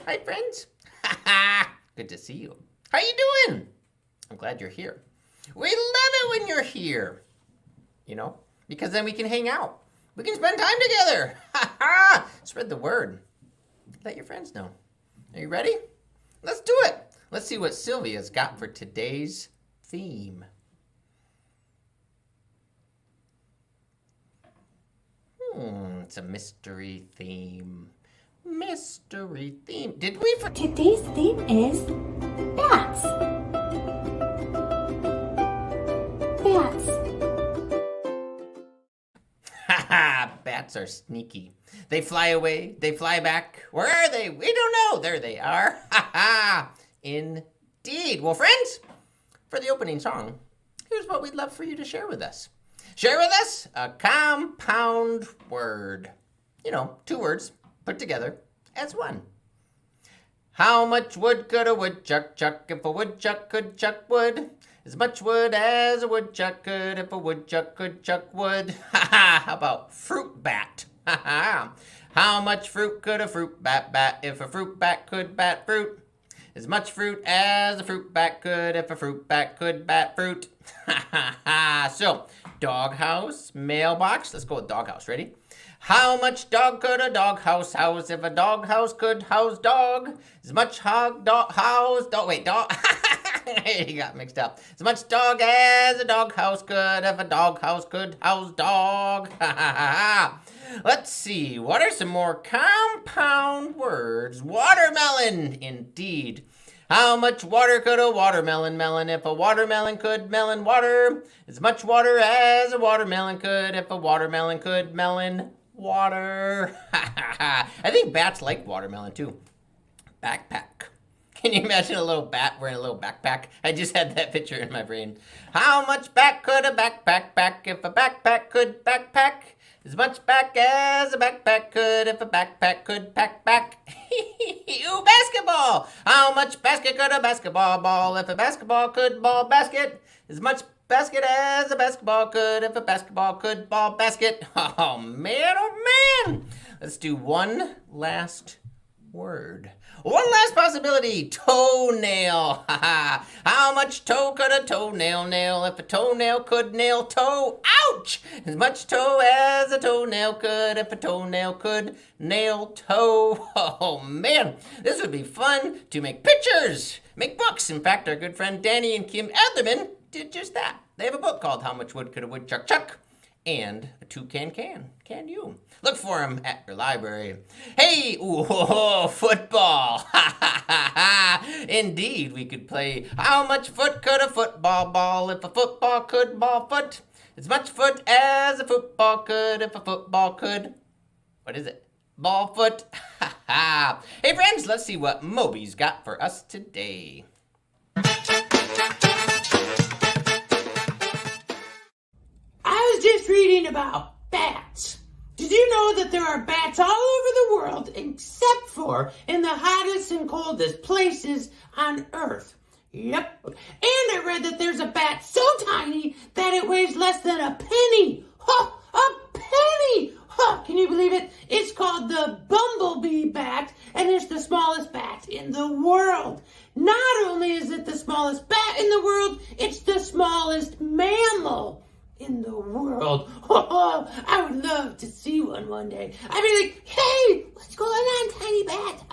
Hi, friends. Good to see you. How you doing? I'm glad you're here. We love it when you're here, because then we can hang out. We can spend time together. Spread the word. Let your friends know. Are you ready? Let's do it. Let's see what Sylvia's got for today's theme. It's a mystery theme. Mystery theme. Did we forget? Today's theme is bats. Bats. Bats are sneaky. They fly away. They fly back. Where are they? We don't know. There they are. Indeed. Well, friends, for the opening song, here's what we'd love for you to share with us. Share with us a compound word. 2 words put together as one. How much wood could a woodchuck chuck if a woodchuck could chuck wood? As much wood as a woodchuck could if a woodchuck could chuck wood. How about fruit bat? How much fruit could a fruit bat bat if a fruit bat could bat fruit? As much fruit as a fruit bat could if a fruit bat could bat fruit. So, doghouse, mailbox. Let's go with doghouse. Ready? How much dog could a doghouse house if a doghouse could house dog? As much house dog. Wait, dog. You got mixed up. As much dog as a doghouse could if a doghouse could house dog. Let's see. What are some more compound words? Watermelon, indeed. How much water could a watermelon melon if a watermelon could melon water? As much water as a watermelon could if a watermelon could melon water. I think bats like watermelon too. Backpack. Can you imagine a little bat wearing a little backpack? I just had that picture in my brain. How much back could a backpack pack if a backpack could backpack? As much back as a backpack could if a backpack could pack back. Ooh, basketball! How much basket could a basketball ball if a basketball could ball basket? As much basket as a basketball could if a basketball could ball basket. Oh man. Let's do one last word. One last possibility. Toenail. How much toe could a toenail nail if a toenail could nail toe? Ouch! As much toe as a toenail could if a toenail could nail toe. Oh man, this would be fun to make pictures, make books. In fact, our good friend Danny and Kim Etherman did just that. They have a book called How Much Wood Could a Woodchuck Chuck? And a toucan can. Can you? Look for him at your library. Hey, football. Indeed, we could play how much foot could a football ball if a football could ball foot? As much foot as a football could if a football could. What is it? Ball foot. Hey, friends, let's see what Moby's got for us today. I was just reading about bats. Did you know that there are bats all over the world except for in the hottest and coldest places on Earth? Yep. And I read that there's a bat so tiny that it weighs less than a penny. A penny! Can you believe it? It's called the Bumble Bee Bat, and it's the smallest bat in the world. Not only is it the smallest bat in the world, it's the smallest mammal in the world. I would love to see one day. I'd be like, hey, what's going on, tiny bat?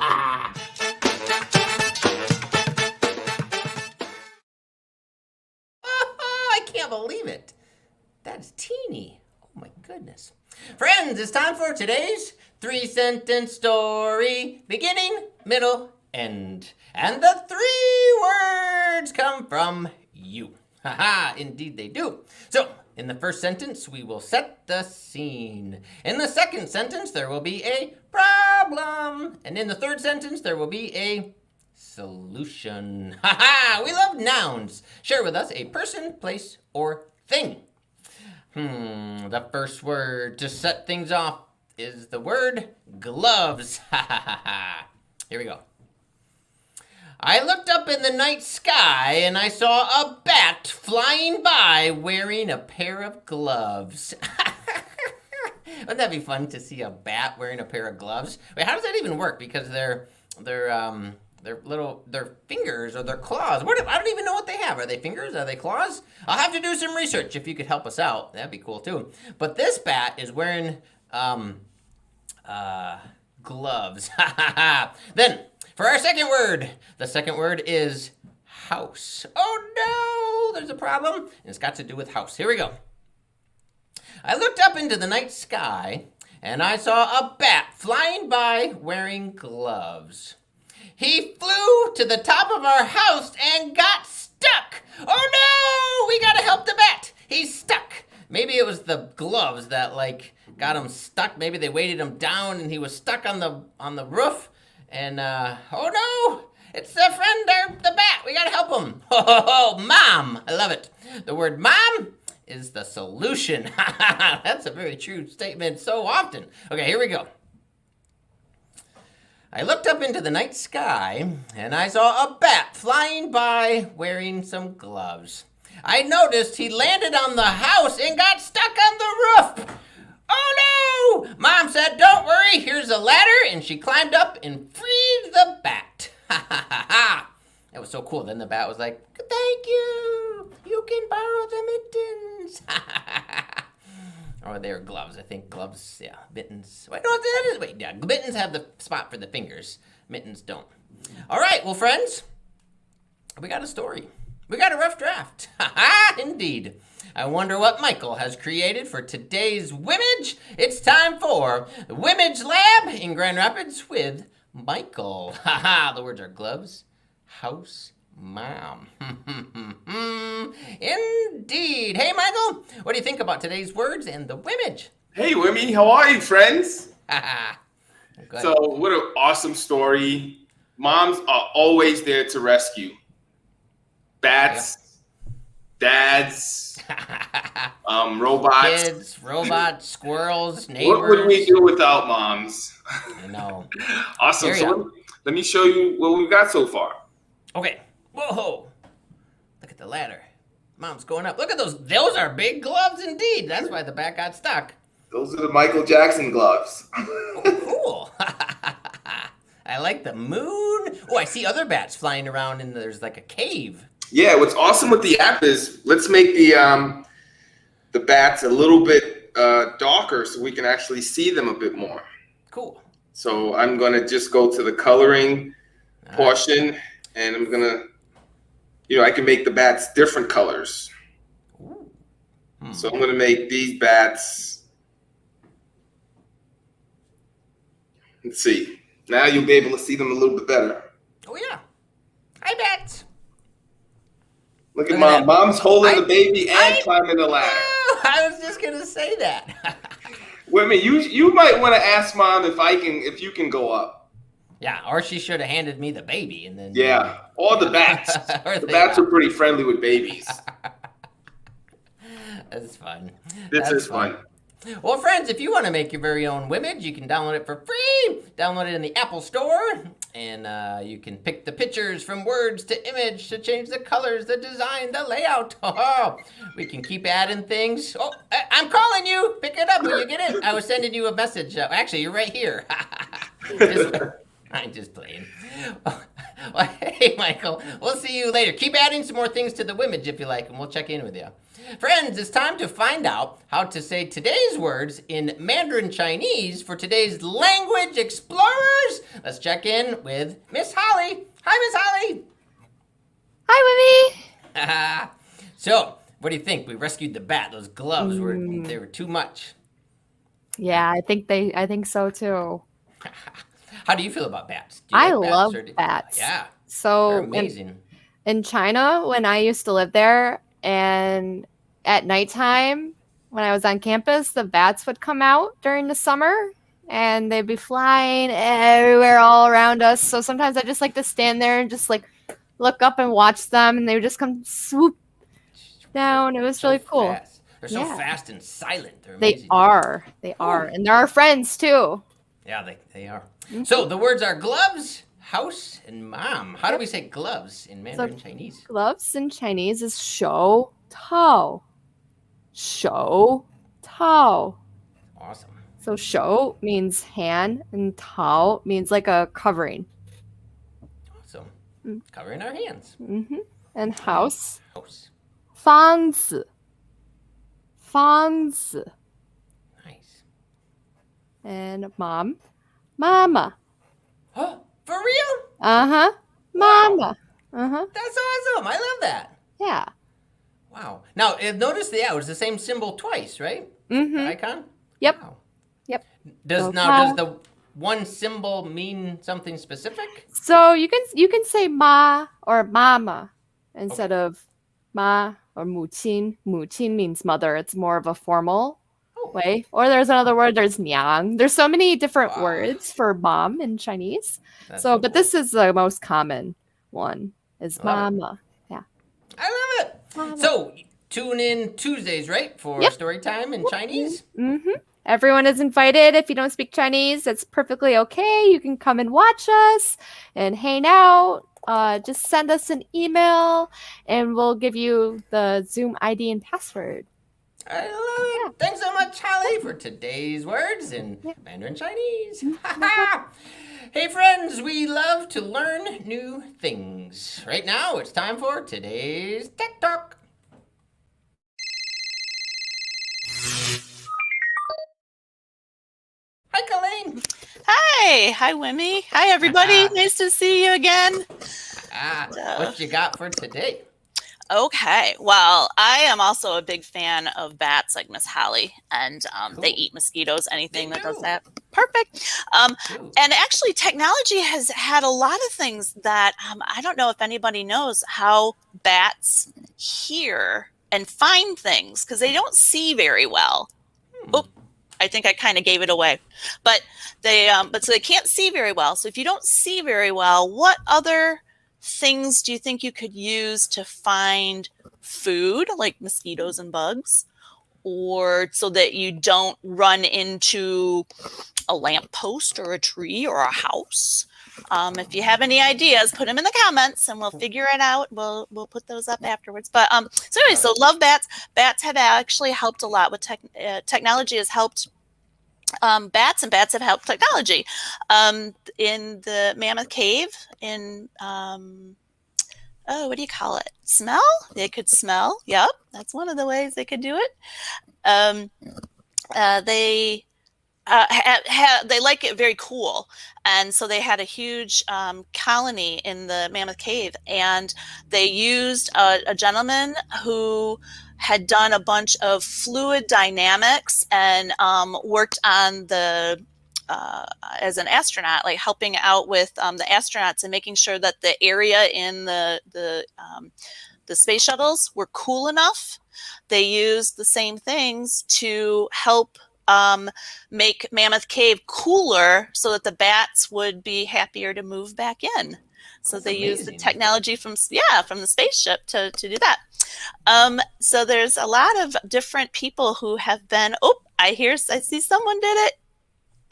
I can't believe it. That's teeny. Oh my goodness. Friends, it's time for today's 3-sentence story. Beginning, middle, end. And the 3 words come from you. Indeed they do. So, in the first sentence, we will set the scene. In the second sentence, there will be a problem. And in the third sentence, there will be a solution. We love nouns. Share with us a person, place, or thing. The first word to set things off is the word gloves. Here we go. I looked up in the night sky and I saw a bat flying by wearing a pair of gloves. Wouldn't that be fun to see a bat wearing a pair of gloves? Wait, how does that even work? Because their fingers or their claws. I don't even know what they have. Are they fingers? Are they claws? I'll have to do some research if you could help us out. That'd be cool too. But this bat is wearing gloves. Then for our second word, the second word is house. Oh no, there's a problem. And it's got to do with house. Here we go. I looked up into the night sky and I saw a bat flying by wearing gloves. He flew to the top of our house and got stuck. Oh no, we gotta help the bat. He's stuck. Maybe it was the gloves that got him stuck. Maybe they weighted him down and he was stuck on the roof. And oh no, it's the friend, the bat. We gotta help him. Oh, mom. I love it. The word mom is the solution. That's a very true statement so often. Okay, here we go. I looked up into the night sky and I saw a bat flying by wearing some gloves. I noticed he landed on the house and got stuck on the roof. Oh no! Mom said, don't worry, here's a ladder, and she climbed up and freed the bat. Ha ha ha ha! That was so cool. Then the bat was like, thank you! You can borrow the mittens! Ha ha ha! Or they were gloves. I think gloves, yeah, mittens. Mittens have the spot for the fingers. Mittens don't. All right, well, friends, we got a story. We got a rough draft. Ha ha! Indeed. I wonder what Michael has created for today's Wimage. It's time for the Wimage Lab in Grand Rapids with Michael. Ha ha! The words are gloves, house, mom. Indeed. Hey, Michael, what do you think about today's words and the Wimage? Hey, Wimee, how are you, friends? Ha ha! So, what an awesome story. Moms are always there to rescue. Bats, dads, robots. Kids, robots, squirrels, neighbors. What would we do without moms? I know. Awesome. So let me show you what we've got so far. Okay. Whoa. Look at the ladder. Mom's going up. Look at those. Those are big gloves indeed. That's why the bat got stuck. Those are the Michael Jackson gloves. Oh, cool. I like the moon. Oh, I see other bats flying around and there's like a cave. Yeah, what's awesome with the app is let's make the bats a little bit darker so we can actually see them a bit more. Cool. So I'm going to just go to the coloring portion and I'm going to, I can make the bats different colors. So I'm going to make these bats, let's see. Now you'll be able to see them a little bit better. Oh, yeah. Hi, bats. Look at Mom. Mom's holding the baby and climbing the ladder. Oh, I was just going to say that. Wait a minute. You might want to ask Mom if you can go up. Yeah, or she should have handed me the baby and then. Yeah, or the bats. The bats are pretty friendly with babies. That's fun. This is fun. Well, friends, if you want to make your very own Wimage, you can download it for free. Download it in the Apple Store, and you can pick the pictures from words to image to change the colors, the design, the layout. Oh, we can keep adding things. Oh, I'm calling you. Pick it up when you get it. I was sending you a message. Actually, you're right here. I'm just playing. Well, hey, Michael, we'll see you later. Keep adding some more things to the Wimage if you like, and we'll check in with you. Friends, it's time to find out how to say today's words in Mandarin Chinese for today's Language Explorers. Let's check in with Miss Holly. Hi, Miss Holly. Hi, Wimee. So, what do you think? We rescued the bat. Those gloves were too much. Yeah, I think so too. How do you feel about bats? Do you I like love bats? bats. Yeah. So They're amazing. in China, when I used to live there, and at nighttime, when I was on campus, the bats would come out during the summer and they'd be flying everywhere all around us. So sometimes I just like to stand there and just like look up and watch them, and they would just come swoop down. It was really cool. Fast. They're so fast and silent. They're They amazing. are. And they're our friends too. Yeah, they are. So the words are gloves, house, and mom. How do we say gloves in Mandarin Chinese? Gloves in Chinese is shou tao. Shou tao. Awesome. So shou means hand, and tao means like a covering. Awesome. Covering our hands. And house, House. 房子. 房子. Nice. And mom, mama. Huh? For real? Uh-huh. Mama. Uh-huh. That's awesome. I love that. Yeah. Wow. Now, notice the it's the same symbol twice, right? The icon? Yep. Wow. Yep. Does the one symbol mean something specific? So you can say ma or mama instead of ma or 母亲. 母亲 means mother. It's more of a formal way. Or there's another word, there's niang. There's so many different words for mom in Chinese. That's But cool. this is the most common one is love it. mama. Yeah. I love it. Mama. So, tune in Tuesdays, right? For story time in Chinese? Everyone is invited. If you don't speak Chinese, that's perfectly okay. You can come and watch us and hang out. Just send us an email and we'll give you the Zoom ID and password. I love it. Thanks so much, Holly, for today's words in Mandarin Chinese. Hey, friends, we love to learn new things. Right now, it's time for today's Tech Talk. Hi, Colleen. Hi, Wimee. Hi, everybody. Nice to see you again. What you got for today? Okay, well, I am also a big fan of bats like Miss Holly, and they eat mosquitoes, anything that does that. Perfect. And actually, technology has had a lot of things that I don't know if anybody knows how bats hear and find things because they don't see very well. Oh, I think I kind of gave it away, but so they can't see very well. So if you don't see very well, what other things do you think you could use to find food like mosquitoes and bugs, or so that you don't run into a lamppost or a tree or a house? If you have any ideas, put them in the comments and we'll figure it out. We'll put those up afterwards. But so anyway, so love bats. Bats have actually helped a lot with technology has helped bats, and bats have helped technology. In the Mammoth Cave, in what do you call it? Smell? They could smell. Yep, that's one of the ways they could do it. They like it very cool, and so they had a huge colony in the Mammoth Cave, and they used a gentleman who had done a bunch of fluid dynamics and worked on the as an astronaut, like helping out with the astronauts and making sure that the area in the space shuttles were cool enough. They used the same things to help make Mammoth Cave cooler so that the bats would be happier to move back in. So they used the technology from the spaceship to do that. So there's a lot of different people who have been, I see someone did it.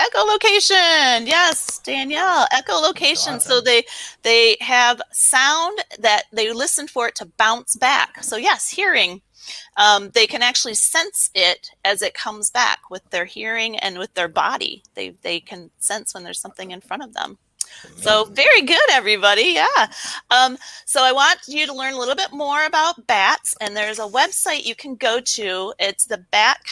Echolocation. Yes, Danielle, echolocation. Awesome. So they have sound that they listen for it to bounce back. So yes, hearing. They can actually sense it as it comes back with their hearing and with their body. They can sense when there's something in front of them. So very good, everybody. Yeah. So I want you to learn a little bit more about bats, and there's a website you can go to. It's the Bat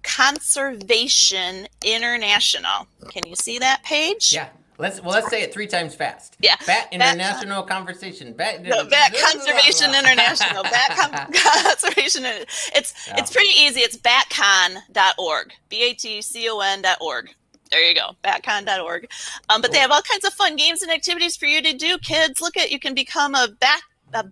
Conservation International. Can you see that page? Yeah. Let's say it 3 times fast. Yeah. Bat International Conversation. Bat Conservation International. Bat Conservation. It's pretty easy. It's batcon.org. BATCON.org. There you go, batcon.org. But they have all kinds of fun games and activities for you to do. Kids, you can become a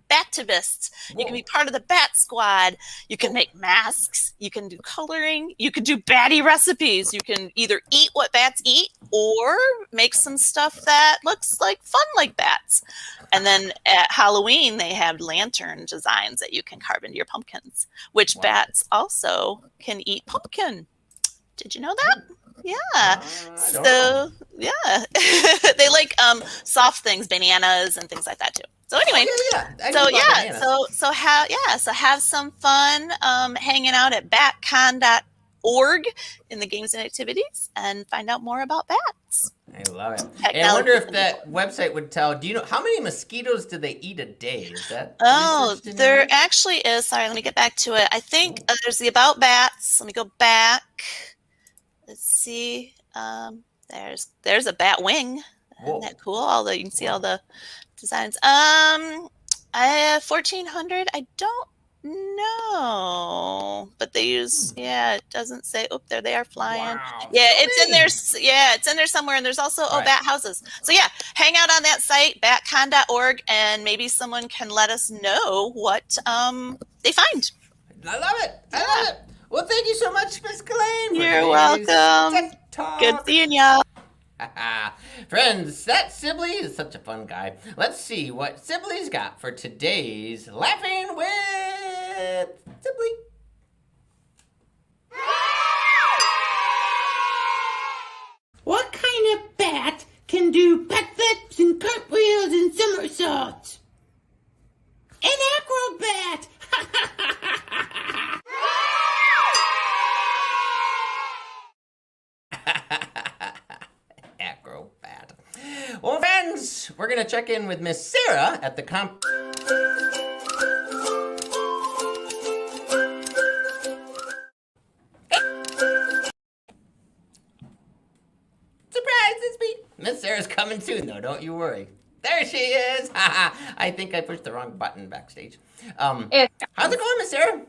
bativist. You can be part of the Bat Squad. You can make masks. You can do coloring. You can do batty recipes. You can either eat what bats eat or make some stuff that looks like fun like bats. And then at Halloween, they have lantern designs that you can carve into your pumpkins, which bats also can eat pumpkin. Did you know that? Yeah. So yeah, they like soft things, bananas and things like that too. So anyway, so have some fun hanging out at batcon.org. mathmatical.org in the games and activities and find out more about bats. I love it. And I wonder if that website would tell, do you know, how many mosquitoes do they eat a day? Is that researched in There there? actually is. Sorry, let me get back to it. I think there's the about bats. Let me go back. Let's see. There's a bat wing. Whoa. Isn't that cool? You can see all the designs. I have 1,400. I don't know, but they use. Yeah, it doesn't say. Oh, there they are flying. Wow. Yeah, So it's in many. there. Yeah, it's in there somewhere. And there's also Right. bat houses. So yeah, hang out on that site, batcon.org, and maybe someone can let us know what they find. I love it. I love it. Well, thank you so much, Miss Ghislaine. for You're today's welcome. Tech Talk. Good seeing y'all. Friends, that Sibley is such a fun guy. Let's see what Sibley's got for today's Laughing with Sibley. What kind of bat can do backflips and cartwheels and somersaults? An acrobat! Acrobat. Well, friends, we're going to check in with Miss Sarah at the Surprise, it's me. Miss Sarah's coming soon, though. Don't you worry. There she is. I think I pushed the wrong button backstage. How's it going, Miss Sarah?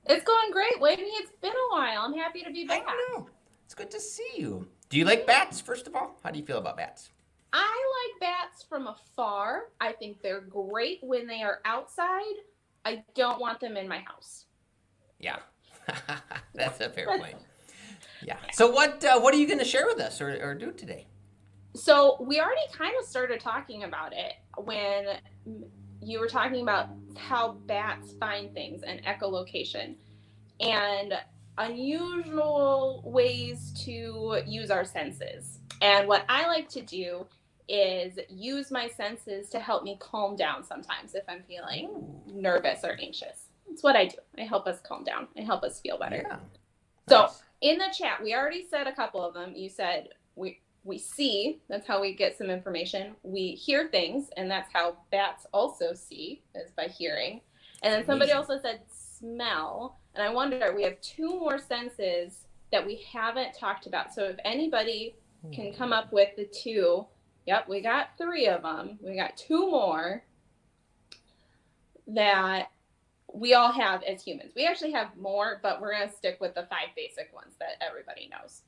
It's going great, Wimee. It's been a while. I'm happy to be back. I know. It's good to see you. Do you like bats, first of all? How do you feel about bats? I like bats from afar. I think they're great when they are outside. I don't want them in my house. Yeah. That's a fair point. Yeah. So what are you going to share with us or do today? So we already kind of started talking about it when you were talking about how bats find things and echolocation and unusual ways to use our senses. And what I like to do is use my senses to help me calm down sometimes if I'm feeling nervous or anxious. That's what I do. I help us calm down. I help us feel better. Yeah. So Nice. in the chat, we already said a couple of them. You said we see, that's how we get some information. We hear things, and that's how bats also see, is by hearing. And then somebody also said smell. And I wonder, we have two more senses that we haven't talked about. So if anybody can come up with the two, yep, we got 3 of them. We got 2 more that we all have as humans. We actually have more, but we're going to stick with the 5 basic ones that everybody knows.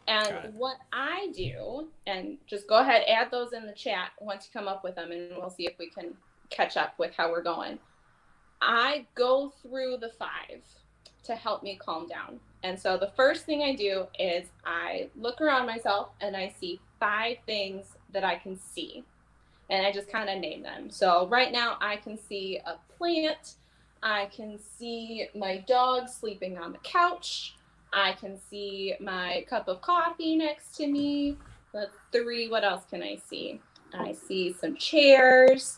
And what I do, and just go ahead, add those in the chat once you come up with them, and we'll see if we can catch up with how we're going. I go through the 5 to help me calm down. And so the first thing I do is I look around myself and I see 5 things that I can see. And I just kind of name them. So right now I can see a plant. I can see my dog sleeping on the couch. I can see my cup of coffee next to me. That's 3. What else can I see? I see some chairs.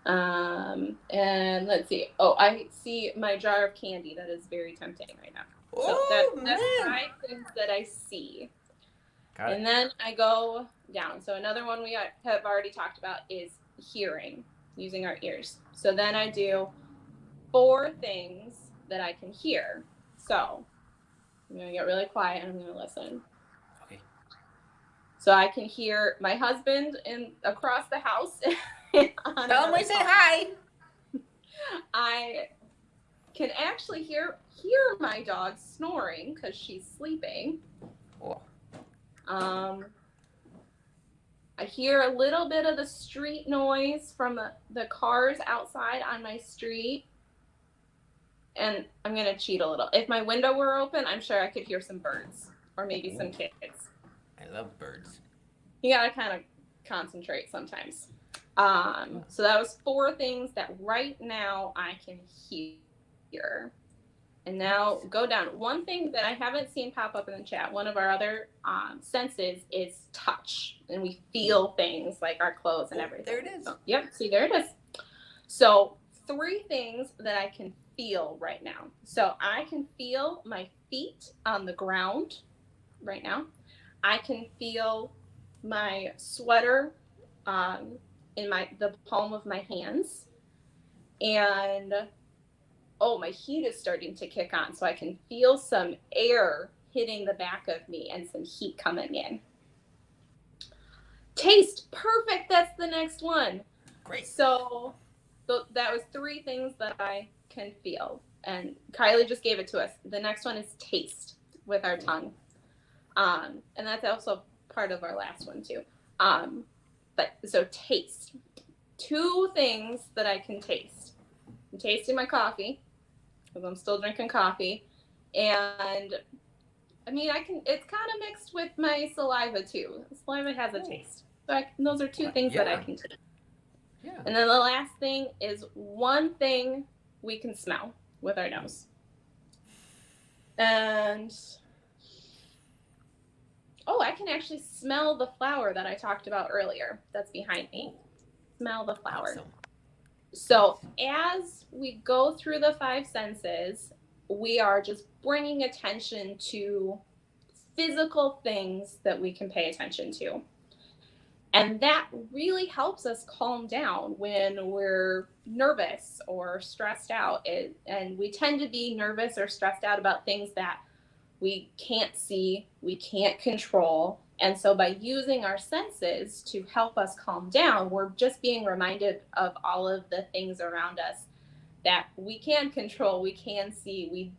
And let's see. Oh, I see my jar of candy. That is very tempting right now. So that's 5 things that I see. And then I go down. So another one we have already talked about is hearing, using our ears. So then I do 4 things that I can hear. So I'm going to get really quiet and I'm going to listen. Okay. So I can hear my husband across the house. Tell him we say hi. I can actually hear my dog snoring because she's sleeping. Oh. I hear a little bit of the street noise from the cars outside on my street. And I'm going to cheat a little. If my window were open, I'm sure I could hear some birds or maybe some kids. I love birds. You got to kind of concentrate sometimes. So that was 4 things that right now I can hear. And now go down. One thing that I haven't seen pop up in the chat, one of our other senses is touch. And we feel things like our clothes and everything. There it is. So, yep, see, there it is. So 3 things that I can feel right now. So I can feel my feet on the ground right now. I can feel my sweater in the palm of my hands. And my heat is starting to kick on. So I can feel some air hitting the back of me and some heat coming in. Taste, perfect. That's the next one. Great. So that was 3 things that I can feel. And Kylie just gave it to us. The next one is taste with our tongue. And that's also part of our last one too. So taste. 2 things that I can taste. I'm tasting my coffee because I'm still drinking coffee. And I mean, it's kind of mixed with my saliva too. Saliva has a taste. So those are 2 things that I can taste. Yeah. And then the last thing is 1 thing we can smell with our nose. And I can actually smell the flower that I talked about earlier that's behind me. Smell the flower. Awesome. So as we go through the 5 senses, we are just bringing attention to physical things that we can pay attention to. And that really helps us calm down when we're nervous or stressed out. And we tend to be nervous or stressed out about things that we can't see, we can't control. And so by using our senses to help us calm down, we're just being reminded of all of the things around us that we can control, we can see, we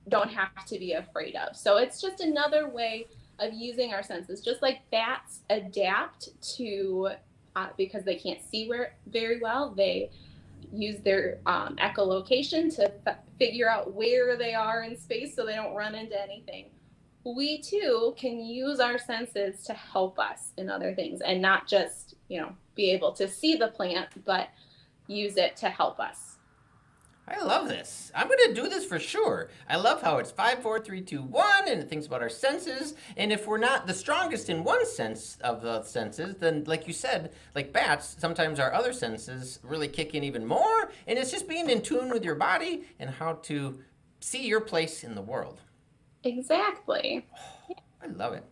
don't have to be afraid of. So it's just another way of using our senses. Just like bats adapt to, because they can't see very well, they use their echolocation to figure out where they are in space so they don't run into anything. We too can use our senses to help us in other things and not just, be able to see the plant, but use it to help us. I love this. I'm going to do this for sure. I love how it's 5, 4, 3, 2, 1, and it thinks about our senses. And if we're not the strongest in one sense of the senses, then like you said, like bats, sometimes our other senses really kick in even more. And it's just being in tune with your body and how to see your place in the world. Exactly. I love it.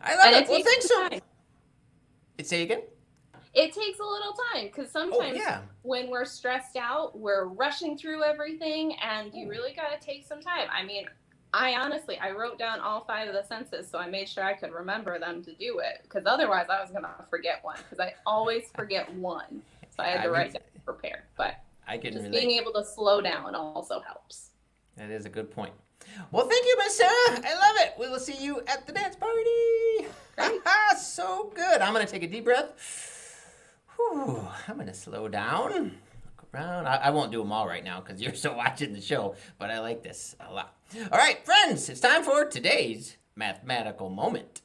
I love it. Well, thanks so much. Say again? It takes a little time because sometimes when we're stressed out, we're rushing through everything and you really got to take some time. I mean, I wrote down all 5 of the senses, so I made sure I could remember them to do it because otherwise I was going to forget one because I always forget one. So I had to write down to prepare. But being able to slow down also helps. That is a good point. Well, thank you, Miss Sarah. I love it. We will see you at the dance party. So good. I'm going to take a deep breath. Whew, I'm going to slow down, look around. I won't do them all right now because you're still watching the show, but I like this a lot. All right, friends, it's time for today's Mathmatical Moment.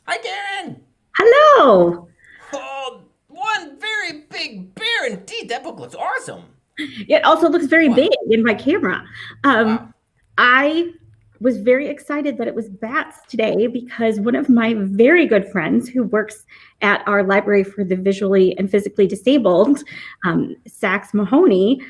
Hi, Karen. Hello. Oh, one very big bear indeed. That book looks awesome. It also looks very big in my camera. Wow. I was very excited that it was bats today because one of my very good friends who works at our library for the visually and physically disabled, Sax Mahoney,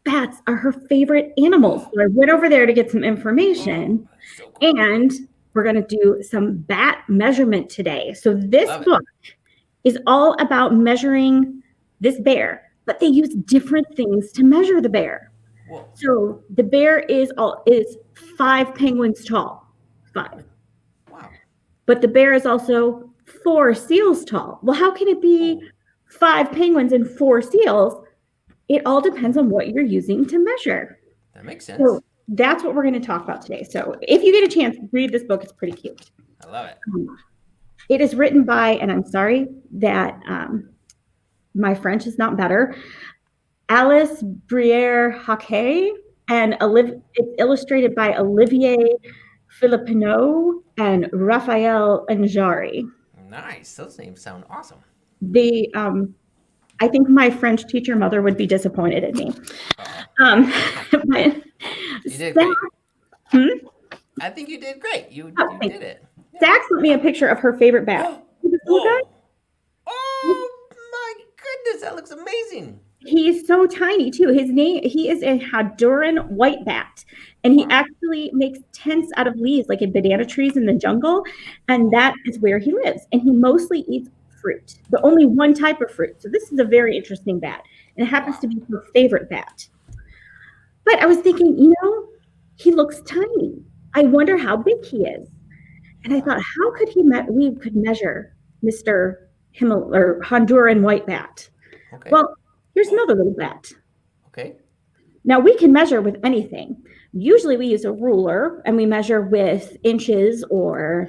bats are her favorite animals. So I went over there to get some information, So cool. and we're going to do some bat measurement today. So this book is all about measuring this bear. But they use different things to measure the bear. Whoa. So the bear is 5 penguins tall. 5. Wow. But the bear is also 4 seals tall. Well, how can it be 5 penguins and 4 seals? It all depends on what you're using to measure. That makes sense. So that's what we're going to talk about today. So if you get a chance, read this book. It's pretty cute. I love it. It is written by, and I'm sorry that my French is not better, Alice Briere-Hawkey, and it's illustrated by Olivier Philippinot and Raphael Anjari. Nice. Those names sound awesome. I think my French teacher mother would be disappointed in me. You did great. I think you did great. You thanks. did it. Zach sent me a picture of her favorite bat. See this little guy? Whoa. Oh my goodness, that looks amazing. He's so tiny too. He is a Honduran white bat, and he actually makes tents out of leaves, like in banana trees in the jungle, and that is where he lives. And he mostly eats fruit, but only one type of fruit. So this is a very interesting bat, and it happens to be her favorite bat. But I was thinking, he looks tiny. I wonder how big he is. And I thought, how could we could measure Mr. Honduran white bat? Okay. Well, here's another little bat. Okay. Now we can measure with anything. Usually we use a ruler and we measure with inches or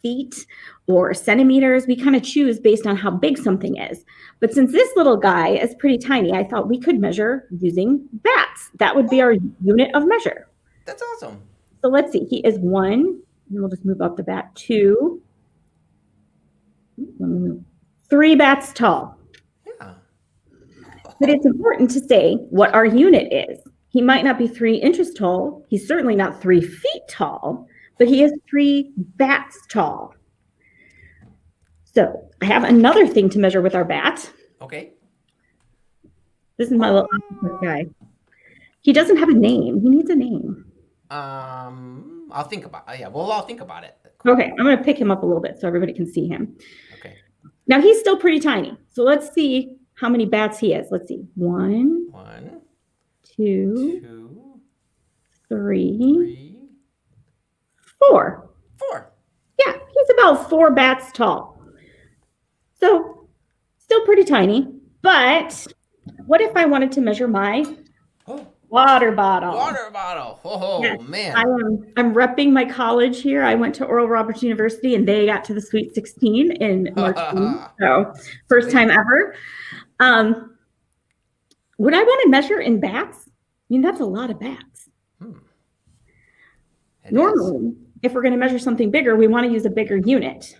feet or centimeters. We kind of choose based on how big something is. But since this little guy is pretty tiny, I thought we could measure using bats. That would be our unit of measure. That's awesome. So let's see. He is 1, and we'll just move up the bat, 2, 3 bats tall. Yeah. But it's important to say what our unit is. He might not be 3 inches tall. He's certainly not 3 feet tall, but he is 3 bats tall. So I have another thing to measure with our bat. Okay. This is my little guy. He doesn't have a name. He needs a name. I'll think about it. Yeah, we'll all think about it. Okay, I'm going to pick him up a little bit so everybody can see him. Okay. Now he's still pretty tiny. So let's see how many bats he is. Let's see. 1, 2, 2, 3, 4. 4. Yeah, he's about 4 bats tall. So still pretty tiny. But what if I wanted to measure my water bottle? Water bottle. Oh, yes, man. I'm repping my college here. I went to Oral Roberts University and they got to the Sweet 16 in March. So first time ever. Would I want to measure in bats? I mean, that's a lot of bats. Normally, if we're going to measure something bigger, we want to use a bigger unit.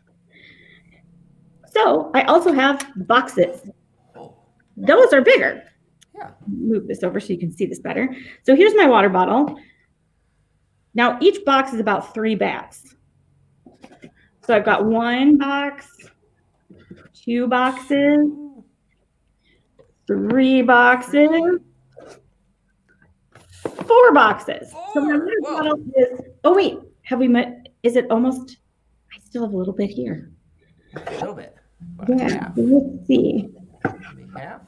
So I also have boxes. Those are bigger. Yeah. Move this over so you can see this better. So here's my water bottle. Now each box is about 3 bats. So I've got 1 box, 2 boxes, 3 boxes, 4 boxes. So my water bottle is, oh wait, have we met, is it almost, I still have a little bit here. A little bit. Yeah, let's see. Maybe half?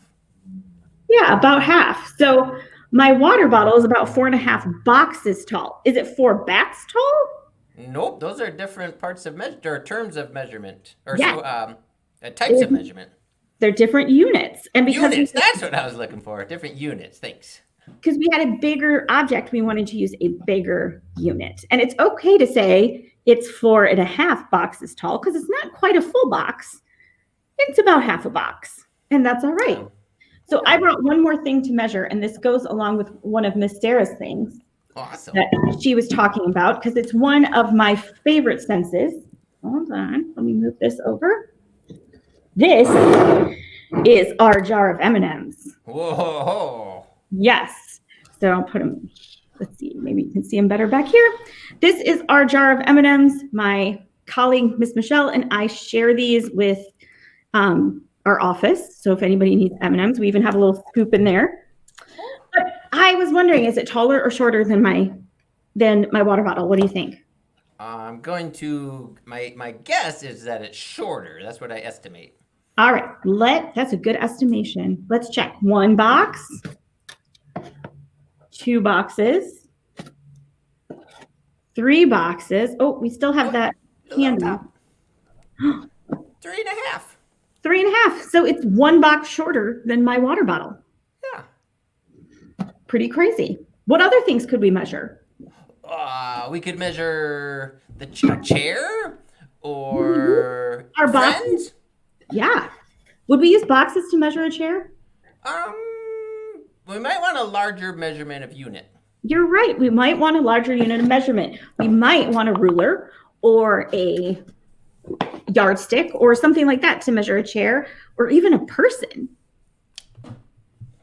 Yeah, about half. So my water bottle is about 4.5 boxes tall. Is it 4 bats tall? Nope, those are different parts of measure, or terms of measurement, or Yeah. types of measurement. They're different units. And because Units, that's what I was looking for. Different units, thanks. because we had a bigger object, we wanted to use a bigger unit. And it's okay to say it's 4.5 boxes tall because it's not quite a full box. It's about half a box, and that's all right. So I brought one more thing to measure, and this goes along with one of Miss Sarah's things Awesome. that she was talking about because it's one of my favorite senses. Hold on, let me move this over. This is our jar of M&Ms. Whoa. Yes. So I'll put them, let's see, maybe you can see them better back here. This is our jar of M&Ms. My colleague, Miss Michelle, and I share these with our office. So if anybody needs M&Ms, we even have a little scoop in there. But I was wondering, is it taller or shorter than my water bottle? What do you think? I'm going to, my guess is that it's shorter. That's what I estimate. All right, that's a good estimation. Let's check. 1 box, 2 boxes, 3 boxes. Oh, we still have that handle. 3.5. 3.5. So it's 1 box shorter than my water bottle. Yeah. Pretty crazy. What other things could we measure? We could measure the chair or Our friends. boxes? Yeah. Would we use boxes to measure a chair? We might want a larger measurement of unit. You're right. We might want a larger unit of measurement. We might want a ruler or a yardstick or something like that to measure a chair or even a person.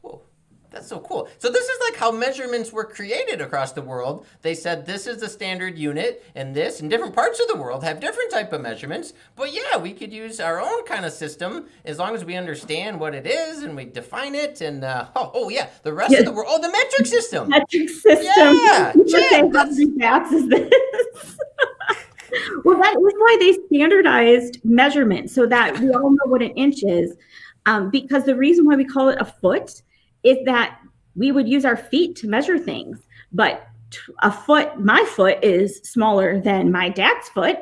Oh. That's so cool. So this is like how measurements were created across the world. They said this is the standard unit, and this, and different parts of the world have different type of measurements. But yeah, we could use our own kind of system as long as we understand what it is and we define it. And yeah, the rest of the world. Oh, the metric system. Metric system. Yeah, Jen, how many bats is this? Well, that is why they standardized measurement so that we all know what an inch is. Because the reason why we call it a foot is that we would use our feet to measure things. But my foot is smaller than my dad's foot,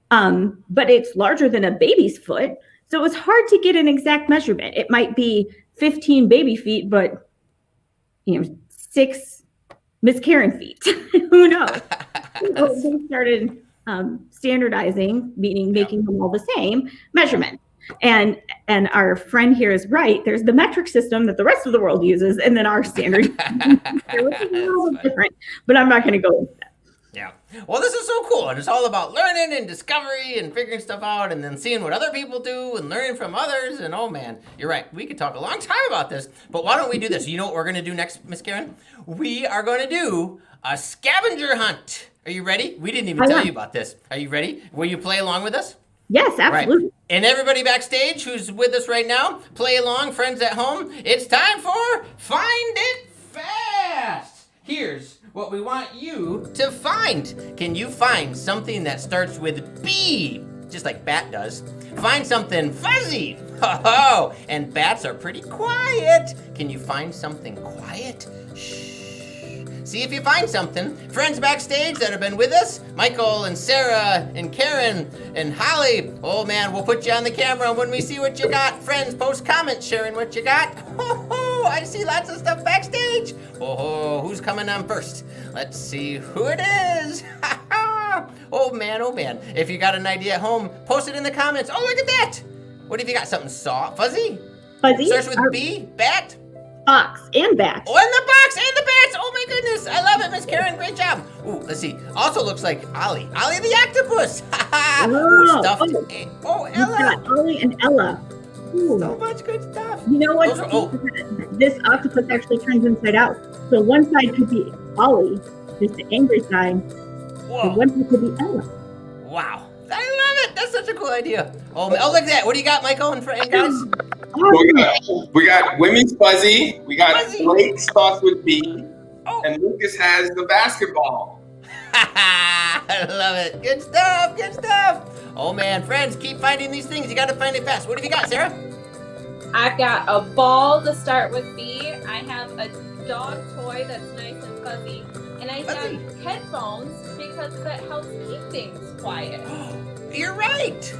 but it's larger than a baby's foot. So it's hard to get an exact measurement. It might be 15 baby feet, but 6 Miss Karen feet. Who knows? So they started standardizing, meaning making them all the same measurement. And our friend here is right. There's the metric system that the rest of the world uses, and then our standard, which is a little different. But I'm not going to go into that. Yeah. Well, this is so cool, and it's all about learning and discovery and figuring stuff out, and then seeing what other people do and learning from others. And oh man, you're right. We could talk a long time about this, but why don't we do this? You know what we're going to do next, Miss Karen? We are going to do a scavenger hunt. Are you ready? We didn't even tell you about this. Are you ready? Will you play along with us? Yes, absolutely. Right. And everybody backstage who's with us right now, play along, friends at home. It's time for Find It Fast. Here's what we want you to find. Can you find something that starts with B, just like bat does? Find something fuzzy. Ho-ho. And bats are pretty quiet. Can you find something quiet? Shh. See if you find something. Friends backstage that have been with us, Michael and Sarah and Karen and Holly. Oh man, we'll put you on the camera when we see what you got. Friends, post comments sharing what you got. Ho ho, I see lots of stuff backstage. Oh ho, who's coming on first? Let's see who it is. Ha ha. Oh man, if you got an idea at home, post it in the comments. Oh, look at that. What have you got? Something soft, fuzzy? Fuzzy. Starts with B, bat. Box and bats. Oh, and the box and the bats. Oh my goodness. I love it, Miss Karen. Great job. Ooh, let's see. Also looks like Ollie. Ollie the octopus. Ooh, stuffed. Oh, Ella. Got Ollie and Ella. Ooh. So much good stuff. You know what? This octopus actually turns inside out. So one side could be Ollie, just the angry side. Whoa. And one side could be Ella. Wow. I love it. That's such a cool idea. Oh, look at that. What do you got, Michael and guys? We got Wimee's fuzzy. We got Fuzzy. Blake starts with B. Oh. And Lucas has the basketball. I love it. Good stuff. Good stuff. Oh, man. Friends, keep finding these things. You got to find it fast. What have you got, Sarah? I've got a ball to start with B. I have a dog toy that's nice and fuzzy. And I have headphones because that helps keep things quiet. You're right.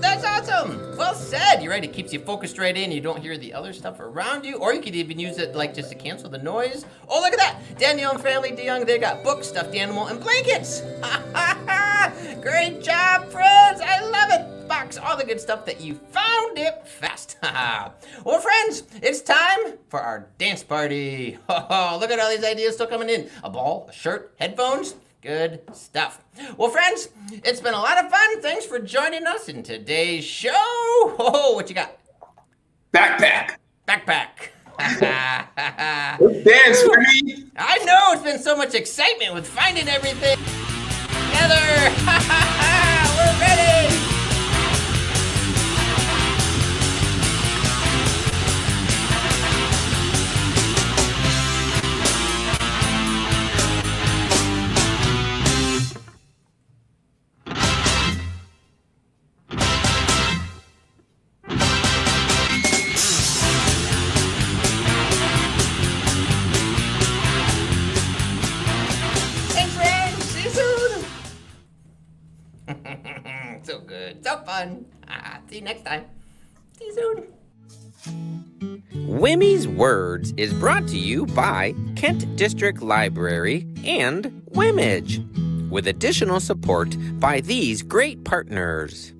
That's awesome. Well said. You're right. It keeps you focused right in. You don't hear the other stuff around you. Or you could even use it like just to cancel the noise. Oh, look at that. Danielle and Family DeYoung, they got books, stuffed animal, and blankets. Great job, friends. I love it. Box, all the good stuff that you found it fast. Well, friends, it's time for our dance party. Look at all these ideas still coming in. A ball, a shirt, headphones. Good stuff. Well, friends, it's been a lot of fun. Thanks for joining us in today's show. Oh, what you got? Backpack. Backpack. Dance, Wimee. I know, it's been so much excitement with finding everything together. We're ready. So good. So fun. See you next time. See you soon. Wimee's Words is brought to you by Kent District Library and Wimage, with additional support by these great partners.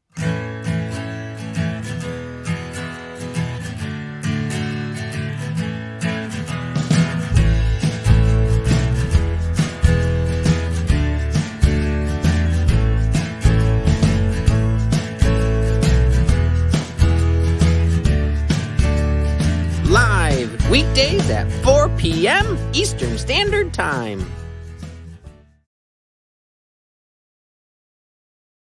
Weekdays at 4 p.m. Eastern Standard Time.